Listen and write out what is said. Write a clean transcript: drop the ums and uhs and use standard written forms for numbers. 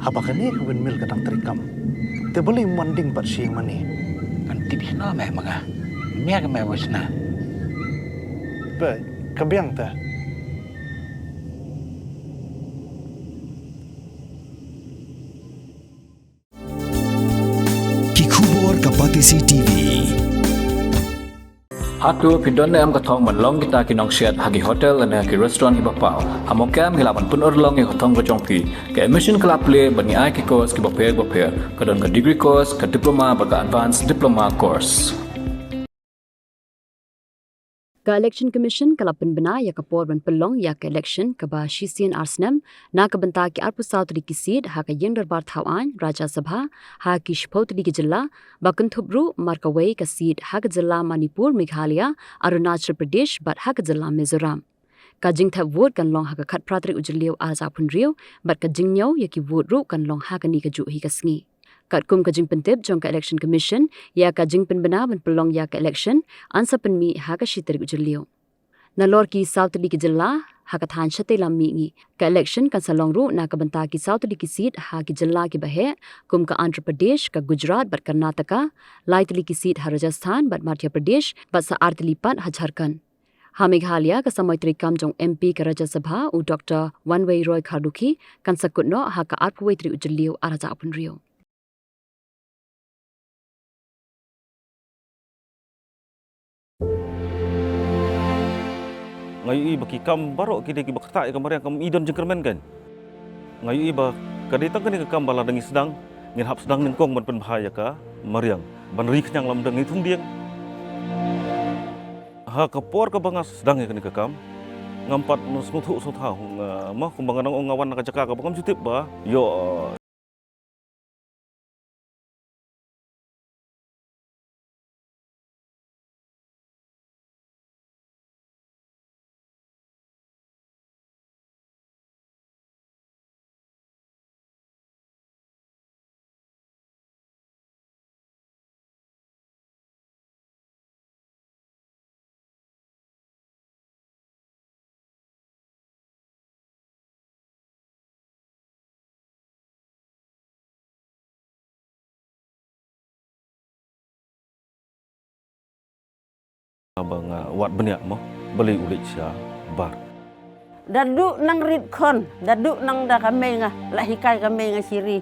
Apa kan ni windmill kadang terikam. Te boleh manding pat siang mani. Kan tipis no meh manga. Mia ke meh wasna. Be, kabiang ta. Kikubor Kapatisi TV. Hatu pindone am katong manlong kita kinong siat hagi hotel dan hagi restoran ibapau. Hamokam hilapan pun orlong yang katong kejongpi. Ke emission kelap le bani ai ki course ki bapel kadon ke degree course ke diploma baga advanced diploma course. Ka election commission kalapun bena ya kapor ban pelong ya ka election ka ba shisian arsnam na ka banta ki arpu south di kisid ha ka yender bar thawan Rajya Sabha ha ki shpot di jilla bakun thubru markawai ka seat ha ka jilla Manipur Meghalaya Arunachal Pradesh bat ha ka jilla Mizoram ka jingtha vote kan long ha ka khat pratri Jylliew aza punrio bat ka jingnyo ya ki vote ru kan long ha ka ni ka ju hi ka sngi kat kum ka jing pentip jong ka election commission ya ka jing pen bena ban pelong ya ka election ansa pen mi ha ka shitri Jylliew na lor ki south li ki jilla ha ka than chate lam mi ngi ka election kan salong ru na ka banta ki south li ki seat ha ki jilla ki bahe kum ka Andhra Pradesh ka Gujarat bat Karnataka light li ki seat ha Rajasthan bat Madhya Pradesh bat sa artli pat ha Jharkhand ha Meghalaya ka samoitri kam jong MP ka Rajya Sabha u Dr. Wanway Roy Khaduki kan sakutno ha ka arpwetri Jylliew araja apun rio Ngayu iba ki kam barok ki deki bakta ka mariang kam idon jengkermen kan. Ngayu iba kaditang kan ka kam bala dangi sedang ngin hap sedang ning kong ban pen bahaya ka mariang ban ri kenyang lam dang itung dieng. Ha kapor ka bangas sedang ka ni ka kam ngampat no smuthu sutha mah kumbangan ong ngawan ka jaka ka bakam jutip ba yo abang wat beniak mo beli ulit sia bar Dadu nang rit kon, dadu nang da kamenga, lahikai kamenga siri.